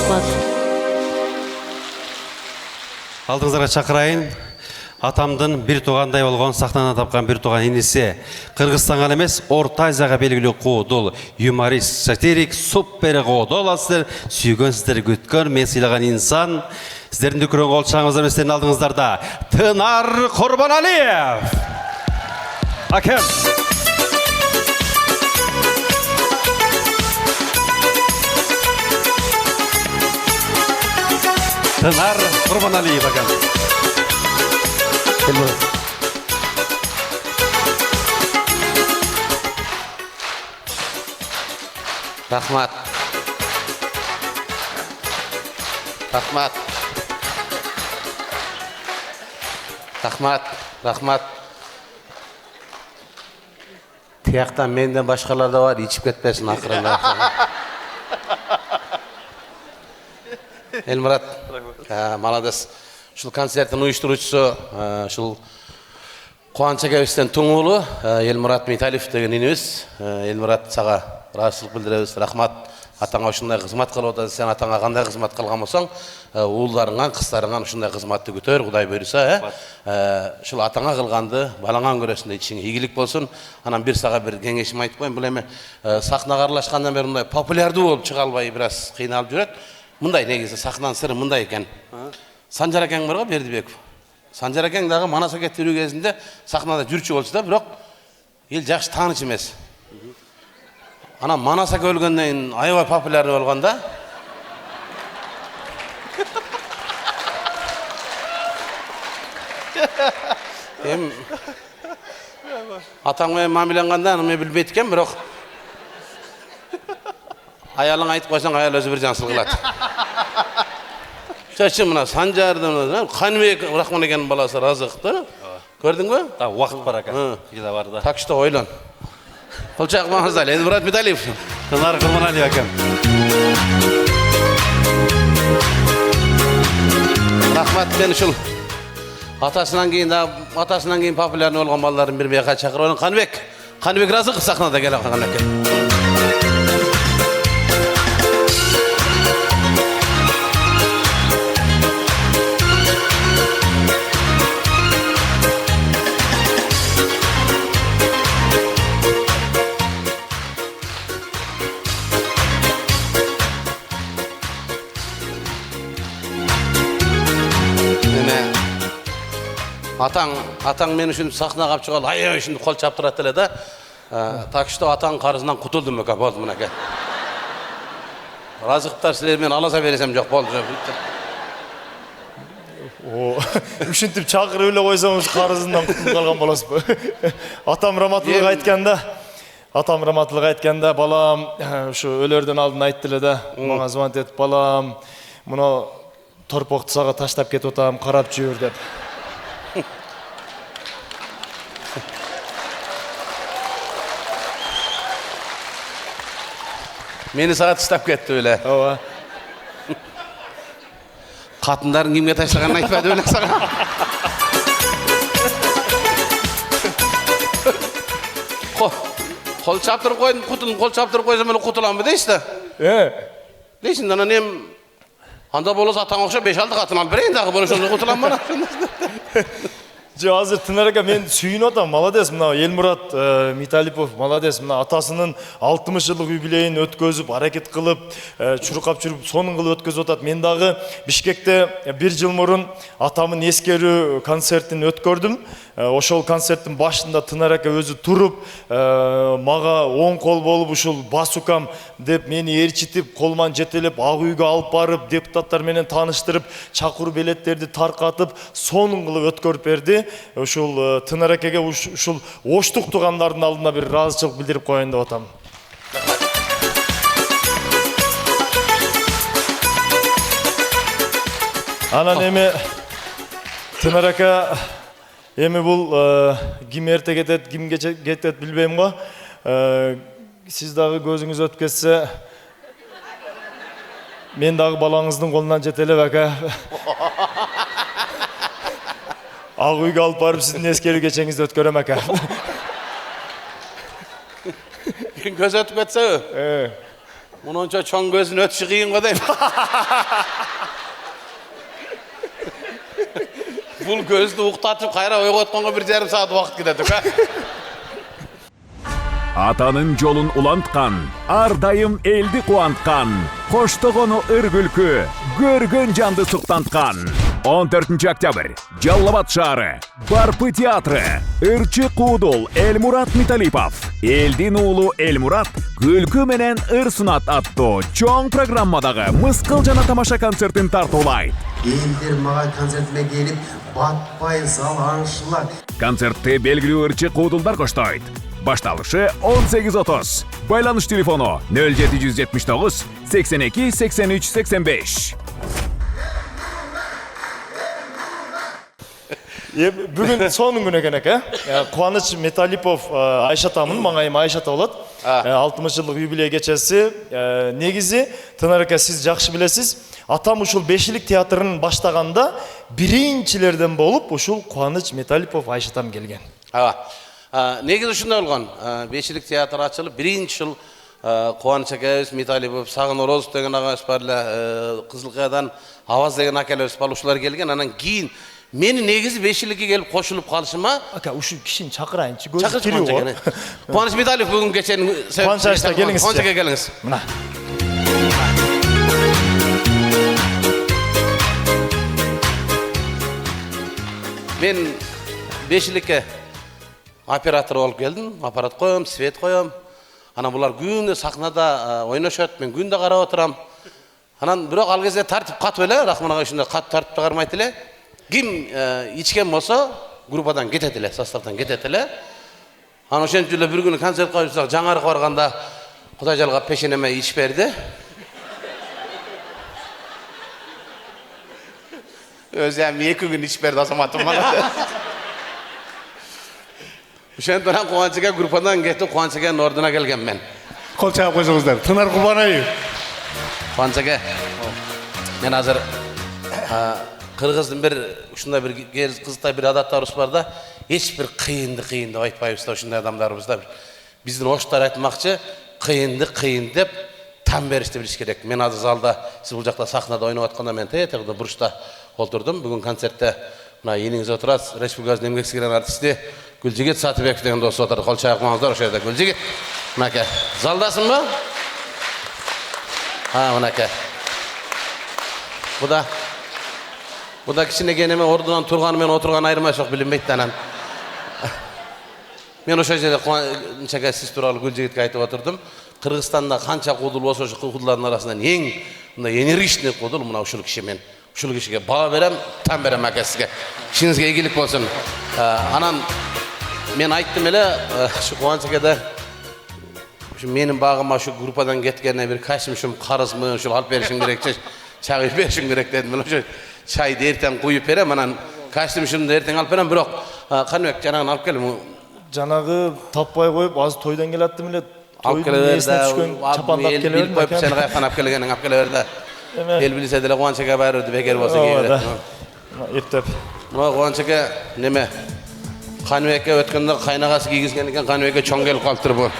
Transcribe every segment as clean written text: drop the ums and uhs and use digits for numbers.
Рахмат. Алдыңызға шақырайын. Атамдың бір туғандай болған сахнаны тапқан бір туған енесі. Қырғызстанға емес, Орта Азияға белгілі қуыдыл, юморист, сатирик, супер қуыдыл асыр, сүйген сіздер күткен, мен сыйлаған инсан. Сіздердің дүкірін қолшаңыздар өстерін алдыңыздарда. Тынар Құрбаналиев! Акем! Тынар Құрбаналиев, акем! Рахмат. Рахмат. Рахмат. Рахмат. Тияқтан менден башқалар да бар, ичіп кетпесін ақырында. Элмурат, молодец. Шул концерттің ұйыштырушысы, шул Қуаныш Акебевтен туңулу, Элмурат Миталиев деген инебиз. Элмурат, сага ыраазычылык билдиребиз. Рахмат. Атаңа ушундай кызмат кылып атасың, сен атаңа кандай кызмат кылган болсоң, уулдарыңан, кыздарыңан ушундай кызматты күтөр, Кудай буйруса, Шул атаңа кылганды балаңан көрөсүң, ичиңе ийгилик болсун. Анан бир сага бир кеңешим айтып коеюн. Бул эми сахнага аралашкандан бери мындай популярдуу болуп чыга албай бир аз кыйналып жүрөт. Мындай негизи сахнанын сыры мындай экен. Санжар акең бар го, Бердибеков. Санжар акең дагы Манаса кетирүү кезинде сахнада жүрчү болчу да, бирок эл жакшы тааныч эмес. Анан Манаса өлгөндөн кийин аябай популярный болгон да. Эми атаң менен мамиланганда аны мен билбейт экен, бирок аялың айтып койсоң, аял өзү бир жансыл кылат. Чачы мына Санжардын, Каныбек Рахман экенин баласы Разықты. Көрдүңбү? Та вакыт бар ака. Киде барды. Так что ойлон. Колчак Мамырзали, Элмурат Миталиев. Тынар Құрбаналиев акем. Рахмат, мен ушул атасынан кийин популярный болгон балдардын бир бияка чакырып, Каныбек Разыков сахнада келип калган экен. Атаң мен үшін сахнаға алып шығалы, аябай үшін қол чаптырат эле да. Так что атаң карызынан кутулдум экен, болду мынакей. Разыктар силер мен аласа бересем жок, болду. Ушинтип чакырып эле койсоңуз карызынан кутулуп калган болосузбу? Атам раматылык айтканда, балам, ушу өлөрдөн алдын айтты эле да, мага звонок этип, балам, муну торпокту сага таштап кетип атам, карап жүр деп. Мени сага таштап кетти эле. Ооба. Катындарын кимге ташлаганын айтпады эле сага. Кол чаптырып койдум, кол чаптырып койсом эле кутуламбы дейсиз да? Дейсиң, анан эми анда болосо атаң окшоп 5-6 катын алып берейин дагы, болошондо кутулам бана. Жо, азыр Тынар ака, мен сүйүнүп атам, молодец, мына Элмурат Миталипов, молодец, мына атасынын 60 жылдык юбилейин өткөзүп, аракет кылып, чуркап жүрүп, сонун кылып өткөзүп атат. Мен дагы Бишкекте 1 жыл мурун атамын эскерүү концертин өткөрдүм. Ошол концерттин башында Тынар ака өзү туруп, мага оң кол болуп, ушул басукам деп мени ээрчитип, колман жетелеп, ак үйгө алып барып, депутаттар менен тааныштырып, чакыруу билеттерди таркатып, сонун кылып өткөрүп берди. Ушул Тынар акеге ушул оштук туугандардын алдында бир ыраазычылык билдирип коеюн деп атам. Анан эми Тынар ака, эми бул ким эрте кетет, ким кетет билбейм го. Сиз дагы көзүңүз өтүп кетсе, мен дагы балаңыздын колунан жетелеп ака. Ак үйгө алып барып сиздин эскерүү кечеңизди өткөрөм ака. Көз өтүп кетсе? Mununça çoğun gözün ötüşü kıyın kodayım. Bul gözді uqtatып, қайра ойға отқанға 1,5 saat vaqt gidedik. Атанын жолун улантқан, ардайым элди кубантқан, коштогону ыр-күлкү, көргөн жанды суктанткан. 14 октябрь, Жалал-Абад шаары, Барпы театры, ырчы куудул Элмурат Миталипов, элдин уулу Элмурат күлкү менен ыр сунат аттуу чоң программадагы мыскыл жана тамаша концертин тартуулайт. Элдер мага концертиме келип, батпай зал аңшылар. Концертти белгилүү ырчы куудулдар коштойт. Башталышы 18:30. Байланыш телефону 0779 82 83 85. Бүгін соның күні екен екен. Қуаныч Металипов Айшатамын, маңайым Айшата болады. 60 жылдық юбилей кечесі. Негізі, Тынарыка сіз жақшы білесіз. Атам ушул Бешилик театрын баштаганда биринчилерден болуп ушул Кубаныч Металипов Айшатам келген. Негизи ушундай болгон. Бешилик театр ачылып, биринчи жыл Кубаныч акебиз, Металипов, Сагын Орозов деген агабыз бар эле, Кызылкаядан Аваз деген акелебиз бар, ушулар келген. Анан кийин мени негизи Бешиликке келип кошулуп калышыма, Ака, ушул кишини чакырайынчы, көзү чакырчы тирүү го. Кубаныч Металипов бүгүн кечен Кубаныч Айшата келиңиз. Кубаныч аке келиңиз. Мына. Мен Бешиликке оператор болуп келдим, аппарат коем, свет коем. Анан булар күндө сахнада ойношот, мен күндө карап отурам. Анан бирок ал кезде тартип катып эле, Рахман ага ушундай кат тартипти кармайт эле. Ким ичкен болсо, группадан кетет эле, составдан кетет эле. Анан ошентип эле бир күнү концерт коюпсак, жаңарыкка барганда Кудай жалгап пешенеме ич берди. Өзүм 2 күн ич берди азаматым мага. Ошентип Кубанычка группадан кетип, Кубанычка ордуна келген мен. Кол чаап койсоңуздар. Тынар Кубаныев. Кубанычка. Мен азыр кыргыздын бир ушундай бир кыздай бир адаттарыбыз бар да, эч бир кыйынды деп айтпайбыз да, ушундай адамдарыбыз да. Биздин оштар айтмакчы, кыйынды деп там беришти билиш керек. Мен азыр залда, сиз бул жакта сахнада ойноп атканда мен тегде бурчта отурдум. Бүгүн концертте мына ийиңиз отурат, республикабыздын эмгек сиңирген артисти Гүлжигит Сатыбеков деген дос отурду. Кол чаап коңуздар, ошол жерде Гүлжигит. Мынаке, залдасыңбы? Мынаке. Буда кичине кенеме ордунан турганы менен отурган айырмачылык билинбейт анан. Мен ошол жерде Кубанычка сиз тууралуу Гүлжигитке айтып отурдум. Кыргызстанда канча куудул болсо, ошол куудулардын арасынан эң мындай энергичный куудул мына ушул киши. Мен ушул кишиге баа берем, там берем аке сизге. Ишиңизге ийгилик болсун. Анан мен айттым эле, ушу Кубанычкада ушу менин багыма ушу группадан кеткенине бир качымшым карызмы, ушул алып беришим керек, чай куюп беришим керек дедим. Мен ошо чайды эртең куюп берем, анан качымшымды эртең алып берем, бирок Каныбек жанагын алып келем. Жанагы таппай коюп, азыр тойдон келаттым эле. Алып келе берди. Чапандап келе берди. Коюп сени каяктан алып келгениң алып келе берди. Эл билсе деле Кубанычка баары бекер болсо кийберет. Эптеп. Мына Кубанычка неме? Каныбекке өткөндө кайнагасы кийгизген экен, Каныбекке чоң келип калыптыр бу.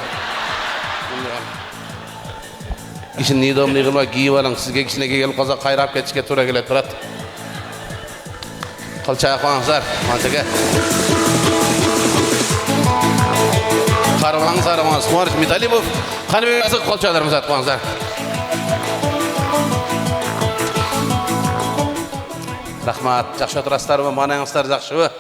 Кишин нийдомный кылбай кийип алың, сизге кичине келип калса кайрап кетишке туура келе турат. Кол чаап коңуздар, Кубанычка. Карабаңыздар, Кубаныч Металипов, Каныбек кол чааларыңызды коңуздар. Рахмат, жакшы отурасыздарбы, маанаңыздар жакшыбы?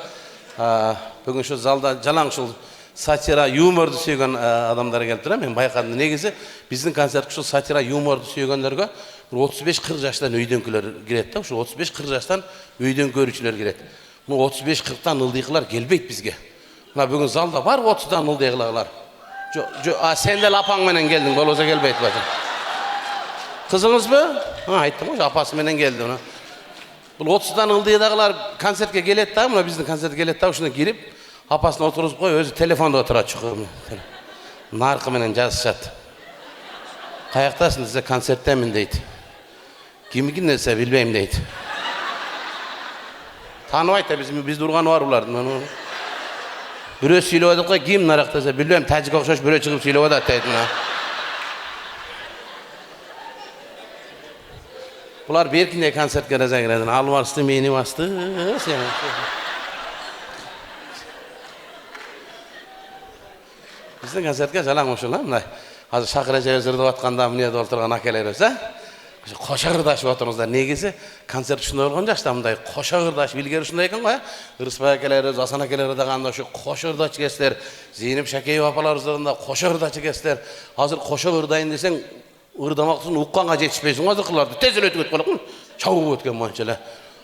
Бүгүн ушу залда жалаң ушул сатира, юморду сүйгөн адамдар келип тура. Мен байкадым, негизи биздин концертке ушул сатира, юморду сүйгөндөргө 35-40 жаштан өйдөнкүлөр кирет да. Ушул 35-40 жаштан өйдөн көрүүчүлөр кирет. Мына 35-40тан ылдыйкылар келбейт бизге. Мына бүгүн залда бар 30дан ылдыйкылар. Сен деле апаң менен келдиң, болбосо келбейт базар. Кызыңызбы? Айттым го, апасы менен келди. Бул 30дан ылдыйдагылар концертке келет да, мына биздин концертке келет да, ушуна кирип, апасын отургузуп кой, өзү телефондо отурат чукур. Наркы менен жазышат. Каяктасың десе, концерттемин дейт. Кимдин десе, билбейм дейт. Тааныбайт да, биз урганы бар булардын. Бирөө сүйлөп атат го, ким нарак десе, билбейм, тажик окшош бирөө чыгып сүйлөп атат дейт. Bular berkinde konsertke raza giredin. Alvarsты, meni bastı. Bizden konsertke jalan oşulan mınday. Hazır Şakıraca özürde atkanda mine dolturgan akelerimiz, ha? Koşa gırdaşıp oturmuzlar. Negisi konsert şunda olgan jaşta mınday koşa gırdaşıp ilgeri şunda ekan goya. Irısbay akelerimiz, Hasan akeleri daganda şu koşa gırdaş kesler. Zeynep Şakeyev apalarımızda koşa gırdaş kesler. Hazır koşa gırdayın desen ırdamakçısın uqqanğa жетişpeysin. Hazır kılardı. Tezil ötüp ötüp çabuk ötken mançala.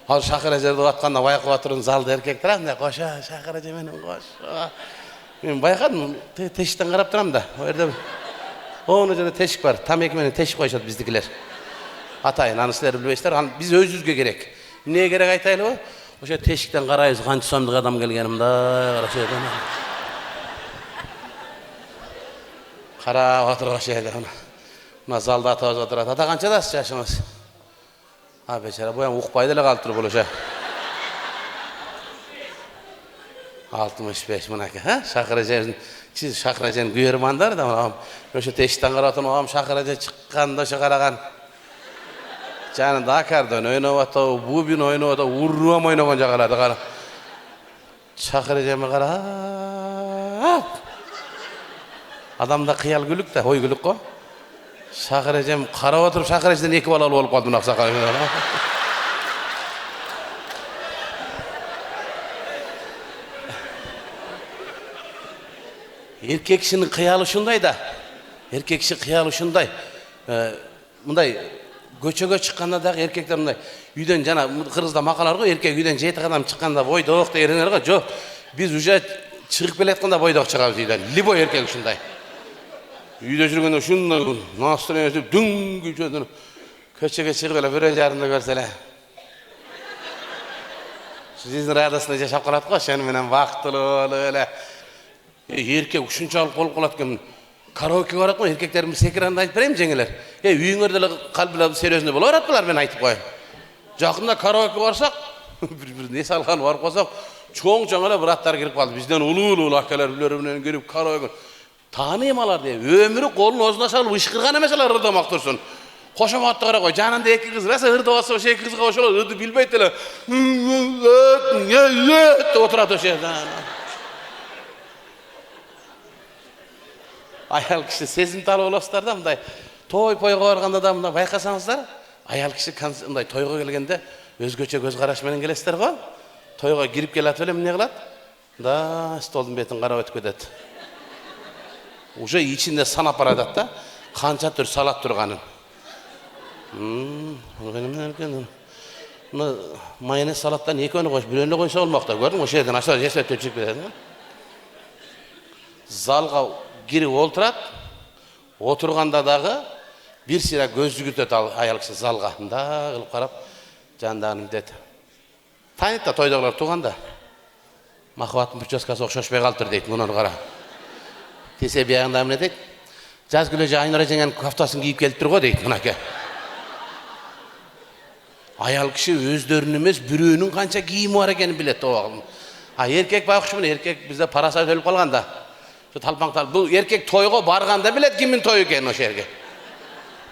Hazır Şakıraca'da atkanda bayaqıp oturun zalda erkekler anda koşa Şakıraca menin koşa. Men bayqadım, teşikten qarap turam da. O yerde onun üzerinde teşik var. Tam ekmeğine teşik koyuşat bizdikiler. Atayın, anısılar bilmeyişler. Biz özüzge gerek. Neye gerek aytaylı o? Oşa teşikten qarayız, qancha somduk adam gelgenimda. Qara otur oşayda. Mına zalda atawız oturadi. Ata qanchadasiz yaşыңыз? Ha beçara, bu ham uqpaydı эле qalып turup oluşa. 65 mınaki, ha? Şakıraca'nın, siz Şakıraca'nın güyermanlar da, şu teşikten qaratın, oğam Şakıraca çıqqanda şu qaragan. Canı Dakar'dan oynavata, bu bin oynavata, urruam oynagan jaqaladı qara. Şakıraca'mı qarap. Adamda qiyal gülük de, hoy gülük ko. Şakıraca'm qarap oturup Şakıraca'dan 2 balalı olup qaldı naqsaqal. Erkek kişinin kıyalı şunday da. Erkek kişi kıyalı şunday. Bunday göçöge çıkkanda da erkekler bunday. Үйден жана Kırgızda makalar go erkek үйден 7 adam çıkkanda boydoq da erenler go. Жоқ. Biz уже çıkıp kelayatqanda boydoq çıkabız үйден. Libo erkek şunday. Үйдө жүргөндө şunday настроение деп дүңгү жөнүп көчөгө чыгып эле бирөө жарымда көрсөле. Жизнь радостно жашап калат го, шен менен бактылуу эле. Erkek ушунчалык болуп калат экен. Karaoke барат го, эркектерим секиранды айтып берем жеңелер. Үйүңөрдө эле калбылап сериозный боло баратпылар, мен айтып коеюн. Жакында karaoke барсак, бир не салган барып калсак, чоң-чоң эле браттар кирип калды. Бизден улуу-улуу акалар билер менен кирип karaoke. Таныйм алар деп, өмүрү колун оозуна салып ышкырган эмес алар ырдамак турсун. Кошоматты кара кой, жанында 2 кыз, раса ырдабаса ошо 2 кызга ошол ырды билбейт эле. Отурат ошо жерде. Ayal kişi sezimtali olasızlar da mınday toy-poyga barganda da mınday bayqasаңыздар, ayal kişi mınday toyga kelgende özgöçe göz qaraş menen kelesizler go. Toyga girip kelat эле эмне кылат? Да, столдун бетин карап өтүп кетет. Уже içinde санап баратат да, канча түр салат турганын. Мына майонез салаттан экөөнү коюш, бирөөнү койсо болмок да, көрдүң? Ошол жерден ашта жесет өчүп кетет. Залга girip olturat, oturganda dağı bir sıra gözlük ötüt ayal kişi zalga. Da kılıp karap, jandağını dedi. Tanıyıp da toydağlar tuğanda. Mahvatın bütçaskası okşaşmay kaltır deyip, bunu kara. Dese bir ayağında ne deyip, Jaz Gülöce Aynur'a jengen kaftasını giyip gelip durgo deyip, buna ke. Ayal kişi özdörünün emez, bürüğünün kança giyimi var ekeni bilet o ağılın. Erkek bakışımın, erkek bizde parasayt ölüp kalganda. Bu erkek toyga barganda bilet kimin toyu eken o şerge.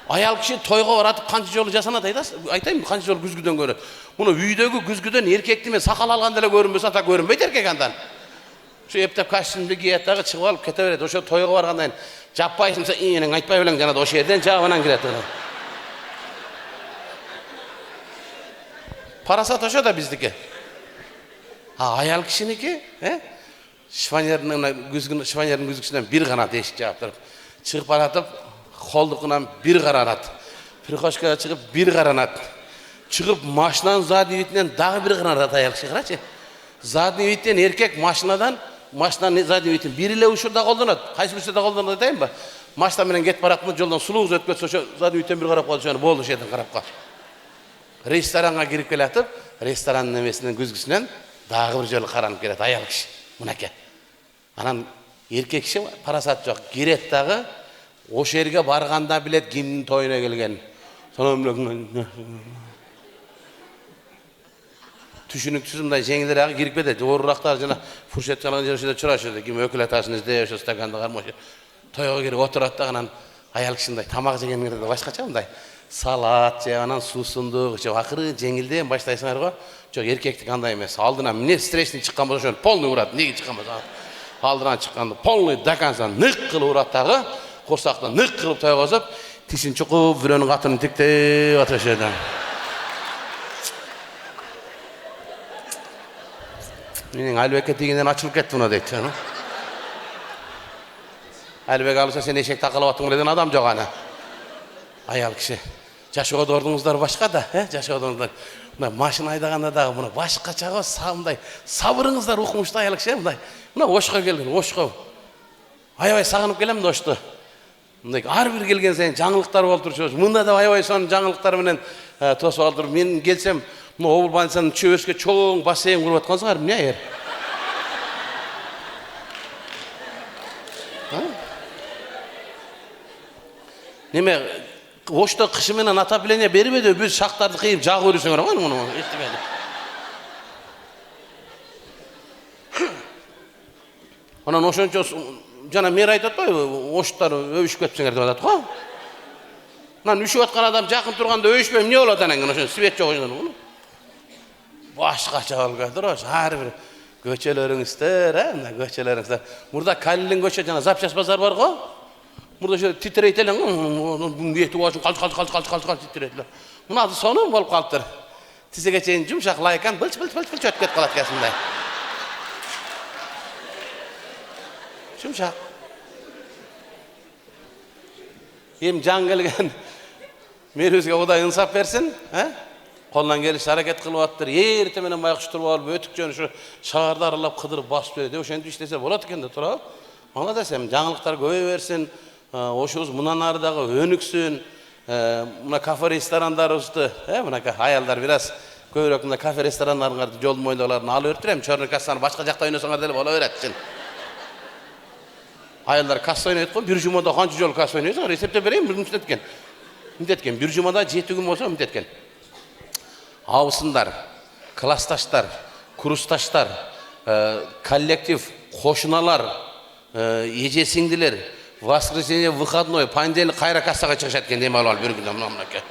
Ayal kişi toyga baratıp kança jolu jasanat aytayım mı? Kança jolu güzgüden görüp. Bunu üydögü güzgüden erkekti mi sakal alganda ele görünbese ata görünbeyt erkek andan. Şu eптеп костюмду кийет дагы чыгып алып кете берет. Ошо тойго баргандан жаппайсыңса ийинең айтпай белең жанат ошо жерден жабынан кирет. Парасат ошо да биздики. Ayal kişiniki, Şifanyerin güzgüsünden bir kanat eşik yaptırıp, çıkıp aratıp, koldukundan bir karanat, Pirkoşka'ya çıkıp bir karanat, çıkıp maşınan zadivitinden daha bir karanat ayal çıkıraçı. Zadivitten erkek maşınadan, maşınan zadivitin biriyle uçurda koldunat, kaysı bir şeyde koldunat deyim mi? Maştan menen get barakmı yoldan suluğuz ötketse şu zadivitten bir karap kaldı, şöyle boldu şeyden karap kaldı. Restorana girip gelatıp, restoranın nemesinden güzgüsünden daha bir jolu karanıp gelet ayal kişi. Mınake. Anan erkek kişi parasat жоқ. Giret dağı oşo yerge barganda bilet kimnin toyuna kelgen. Түшүнүк түзүмдай жеңилдер ағы кирип кетет. Орурактар жана фуршет чалган жерде чурашат. Ким өкүл атасын издеп ошо стаканды кармаш. Тойго кирип отурат да анан аял кишиндай тамак жеген жерде башкача мындай салат же анан суусундук же акыры жеңилден баштайсыңар го. Жок, эркектик андай эмес. Алдына эмне стрессин чыккан болсо ошону полный урат. Неге чыккан болсо алдынан чыкканды полный до конца нык кылып урат дагы, корсакты нык кылып тойгозуп, тишин чукуп, бирөөнүн катырын тиктеп атышат. Менин Албекке тигинден ачылып кетти мына дейт. Албек алыса сен эшек такалап аттың деген адам жок ана. Аял киши. Жашоодордуңуздар башка да, жашоодордуңуздар. Мына машина айдаганда дагы мына башкача го, мындай сабырыңыздар укмуштуу аял киши, мындай. Мына Ошко келген, Ошко. Аябай сагынып келем да Ошто. Мындай ар бир келген сайын жаңылыктар болуп турчу. Мында да аябай сонун жаңылыктар менен тосуп алдыр. Мен келсем, мына Обул больницанын чөбөсүгө чоң бассейн куруп аткансыңар, эмне аяр? Неме Ошто кышы менен отопление бербеди, биз шактарды кыйып жагып өрүсөңөр го муну эстебеди. Анан ошончо жана мэр айтат атпайбы, Оштор өбүшүп кетсеңер деп атат го. Анан үшүп аткан адам жакын турганда өбүшпөй эмне болот анан ошо свет жок ошондо. Башкача болуп кетир ошо ар бир көчөлөрүңүздөр, мына көчөлөрүңүздөр. Мурда Калилин көчө жана Запчасть базар бар го. Мурда ошо титрейт элең, эти башын калч титрейт эле. Мына сонун болуп калыптыр. Тизеге чейин жумшак лайкан былч өтүп кетип калат экенсиңдай. Жумшак. Эми жан келген мэрибизге Кудай ынсап берсин, колунан келиши аракет кылып аттыр. Эрте менен байкуш туруп алып өтүк жөн ушу шаарды аралап кыдырып басып берет. Ошентип иштесе болот экен да туурабы? Молодец, эми жаңылыктар көбөй берсин. Ошубуз мындан ары дагы өнүксүн. Мына кафе ресторандарыбызды, мынакай аялдар бир аз көбүрөөк мына кафе ресторандардын жолдун моюндагыларын алып өртүр. Эми чорный кассаны башка жакта ойносоңор деле боло берет. Аялдар касса ойнойт го, бир жумада канча жолу касса ойнойсуңар? Эсептеп берейин, мынтет экен. Бир жумада 7 күн болсо мынтет экен. Абысындар, классташтар, курсташтар, коллектив, кошуналар, эже сиңдилер, воскресенье, выходной, понедельник кайра кассага чыгышат экен дем алып бир күндө мынакей.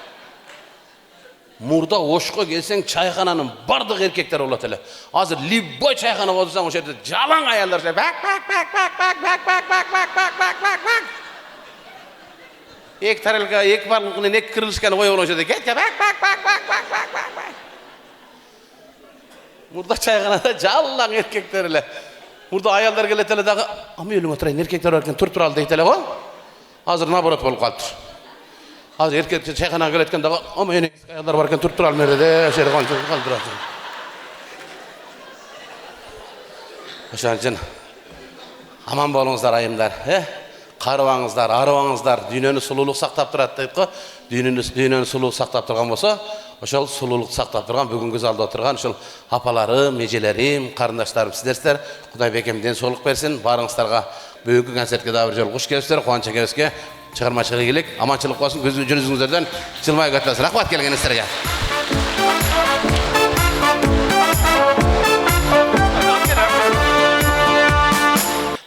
Мурда Ошко келсең чайхананын бардык эркектер болот эле. Азыр любой чайхана болсоң ошо жерде жалаң аялдар бак. Эки тарелка, эки барлыкын эки кырылышканы коюп ошо жерде кетке бак. Мурда чайханада жалаң эркектер эле. Мурда аялдар келет эле дагы, "Ама өлүң отурайын, эркектер бар экен, тур ал" дейт эле го. Азыр наоборот болуп калыптыр. Азыр эркектер чайханага келет экен дагы, "Ама эне аялдар бар экен, тур ал мерде" ошо жерде калтырат. Ошон үчүн аман болуңуздар айымдар, карыбаңыздар, арыбаңыздар, дүйнөнү сулуулук сактап турат дейт го. Дүйнөнү сулуулук сактап турган болсо, ошол сулуулук сактап турган бүгүнкү залда отурган ушул апаларым, эжелерим, карындаштарым сиздерсиздер. Кудай бекем ден соолук берсин. Барыңыздарга бүгүнкү концертке дагы бир жолу куш келипсиздер. Кубанч экебизге чыгармачылык ийгилик, аманчылык болсун. Жүзүңүздөрдөн жылмайып өтөсүн. Рахмат келгениңиздерге.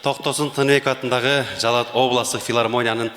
Токтосун Тыныбек атындагы Жалат областтык филармониянын